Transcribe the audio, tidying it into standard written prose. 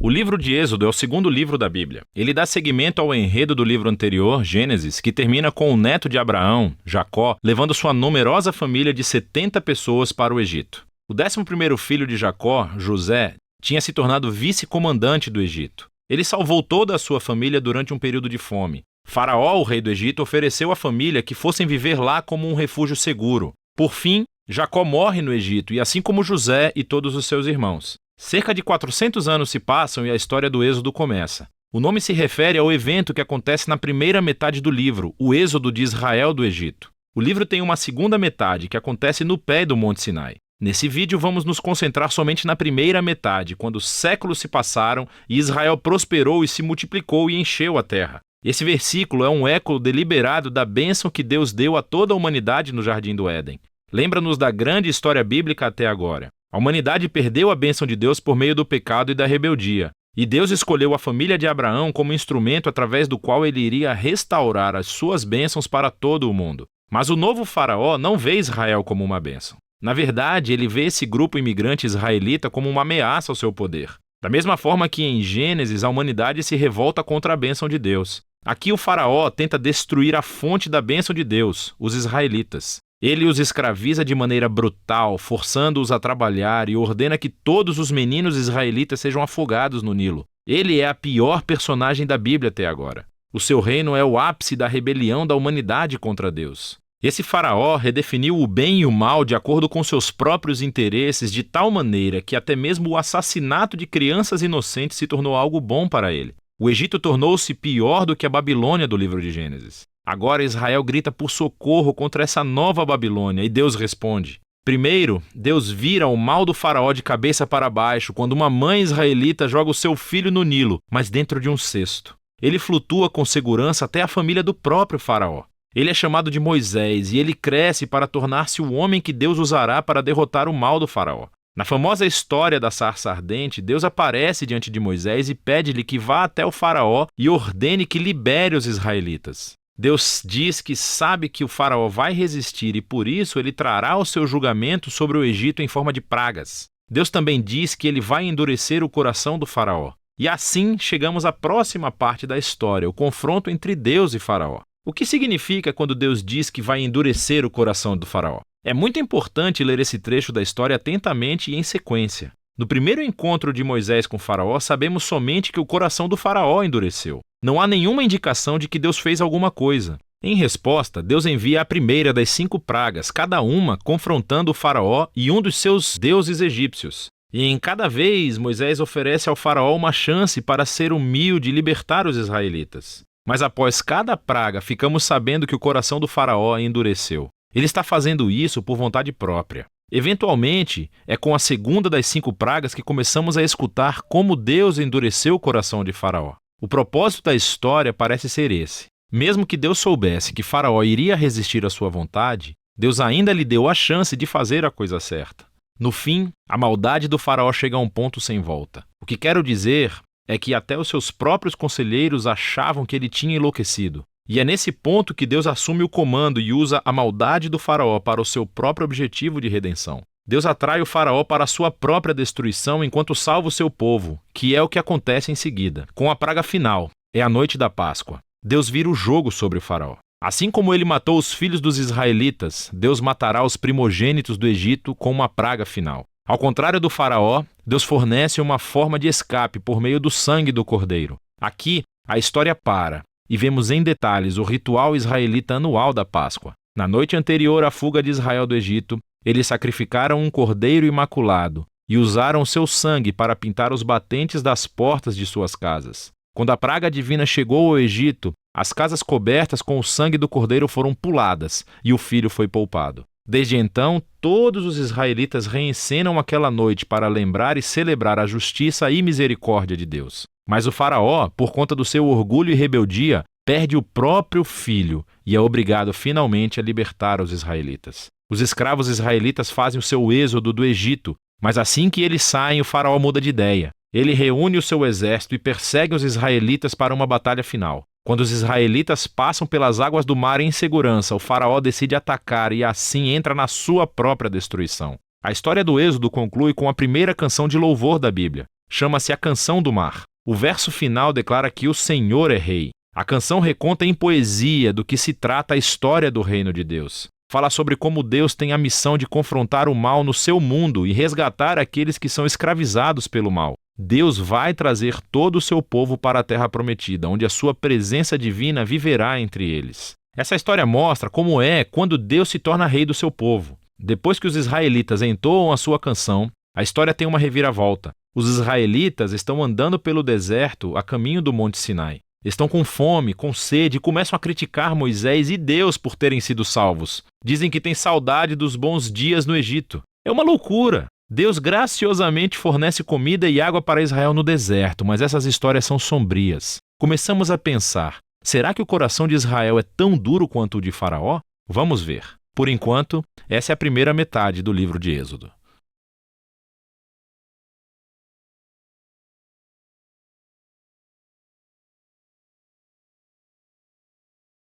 O livro de Êxodo é o segundo livro da Bíblia. Ele dá seguimento ao enredo do livro anterior, Gênesis, que termina com o neto de Abraão, Jacó, levando sua numerosa família de 70 pessoas para o Egito. O 11º filho de Jacó, José, tinha se tornado vice-comandante do Egito. Ele salvou toda a sua família durante um período de fome. Faraó, o rei do Egito, ofereceu à família que fossem viver lá como um refúgio seguro. Por fim, Jacó morre no Egito, e assim como José e todos os seus irmãos. Cerca de 400 anos se passam e a história do Êxodo começa. O nome se refere ao evento que acontece na primeira metade do livro, o Êxodo de Israel do Egito. O livro tem uma segunda metade, que acontece no pé do Monte Sinai. Nesse vídeo vamos nos concentrar somente na primeira metade, quando séculos se passaram e Israel prosperou e se multiplicou e encheu a terra. Esse versículo é um eco deliberado da bênção que Deus deu a toda a humanidade no Jardim do Éden. Lembra-nos da grande história bíblica até agora. A humanidade perdeu a bênção de Deus por meio do pecado e da rebeldia. E Deus escolheu a família de Abraão como instrumento através do qual ele iria restaurar as suas bênçãos para todo o mundo. Mas o novo faraó não vê Israel como uma bênção. Na verdade, ele vê esse grupo imigrante israelita como uma ameaça ao seu poder. Da mesma forma que em Gênesis a humanidade se revolta contra a bênção de Deus. Aqui o faraó tenta destruir a fonte da bênção de Deus, os israelitas. Ele os escraviza de maneira brutal, forçando-os a trabalhar e ordena que todos os meninos israelitas sejam afogados no Nilo. Ele é a pior personagem da Bíblia até agora. O seu reino é o ápice da rebelião da humanidade contra Deus. Esse faraó redefiniu o bem e o mal de acordo com seus próprios interesses de tal maneira que até mesmo o assassinato de crianças inocentes se tornou algo bom para ele. O Egito tornou-se pior do que a Babilônia do livro de Gênesis. Agora Israel grita por socorro contra essa nova Babilônia e Deus responde. Primeiro, Deus vira o mal do faraó de cabeça para baixo quando uma mãe israelita joga o seu filho no Nilo, mas dentro de um cesto. Ele flutua com segurança até a família do próprio faraó. Ele é chamado de Moisés e ele cresce para tornar-se o homem que Deus usará para derrotar o mal do faraó. Na famosa história da sarça ardente, Deus aparece diante de Moisés e pede-lhe que vá até o faraó e ordene que libere os israelitas. Deus diz que sabe que o faraó vai resistir e por isso ele trará o seu julgamento sobre o Egito em forma de pragas. Deus também diz que ele vai endurecer o coração do faraó. E assim chegamos à próxima parte da história, o confronto entre Deus e faraó. O que significa quando Deus diz que vai endurecer o coração do faraó? É muito importante ler esse trecho da história atentamente e em sequência. No primeiro encontro de Moisés com faraó, sabemos somente que o coração do faraó endureceu. Não há nenhuma indicação de que Deus fez alguma coisa. Em resposta, Deus envia a primeira das 5 pragas, cada uma confrontando o faraó e um dos seus deuses egípcios. E em cada vez, Moisés oferece ao faraó uma chance para ser humilde e libertar os israelitas. Mas após cada praga, ficamos sabendo que o coração do faraó endureceu. Ele está fazendo isso por vontade própria. Eventualmente, é com a segunda das 5 pragas que começamos a escutar como Deus endureceu o coração de faraó. O propósito da história parece ser esse. Mesmo que Deus soubesse que faraó iria resistir à sua vontade, Deus ainda lhe deu a chance de fazer a coisa certa. No fim, a maldade do faraó chega a um ponto sem volta. O que quero dizer é que até os seus próprios conselheiros achavam que ele tinha enlouquecido. E é nesse ponto que Deus assume o comando e usa a maldade do faraó para o seu próprio objetivo de redenção. Deus atrai o faraó para a sua própria destruição enquanto salva o seu povo, que é o que acontece em seguida. Com a praga final, é a noite da Páscoa. Deus vira o jogo sobre o faraó. Assim como ele matou os filhos dos israelitas, Deus matará os primogênitos do Egito com uma praga final. Ao contrário do faraó, Deus fornece uma forma de escape por meio do sangue do cordeiro. Aqui, a história para e vemos em detalhes o ritual israelita anual da Páscoa. Na noite anterior à fuga de Israel do Egito, eles sacrificaram um cordeiro imaculado e usaram seu sangue para pintar os batentes das portas de suas casas. Quando a praga divina chegou ao Egito, as casas cobertas com o sangue do cordeiro foram puladas e o filho foi poupado. Desde então, todos os israelitas reencenam aquela noite para lembrar e celebrar a justiça e misericórdia de Deus. Mas o faraó, por conta do seu orgulho e rebeldia, perde o próprio filho e é obrigado finalmente a libertar os israelitas. Os escravos israelitas fazem o seu êxodo do Egito, mas assim que eles saem, o faraó muda de ideia. Ele reúne o seu exército e persegue os israelitas para uma batalha final. Quando os israelitas passam pelas águas do mar em segurança, o faraó decide atacar e assim entra na sua própria destruição. A história do Êxodo conclui com a primeira canção de louvor da Bíblia. chama-se A Canção do Mar. O verso final declara que o Senhor é rei. A canção reconta em poesia do que se trata a história do reino de Deus. Fala sobre como Deus tem a missão de confrontar o mal no seu mundo e resgatar aqueles que são escravizados pelo mal. Deus vai trazer todo o seu povo para a terra prometida, onde a sua presença divina viverá entre eles. Essa história mostra como é quando Deus se torna rei do seu povo. Depois que os israelitas entoam a sua canção, a história tem uma reviravolta. Os israelitas estão andando pelo deserto a caminho do Monte Sinai. Estão com fome, com sede e começam a criticar Moisés e Deus por terem sido salvos. Dizem que têm saudade dos bons dias no Egito. É uma loucura! Deus graciosamente fornece comida e água para Israel no deserto, mas essas histórias são sombrias. Começamos a pensar, será que o coração de Israel é tão duro quanto o de Faraó? Vamos ver. Por enquanto, essa é a primeira metade do livro de Êxodo.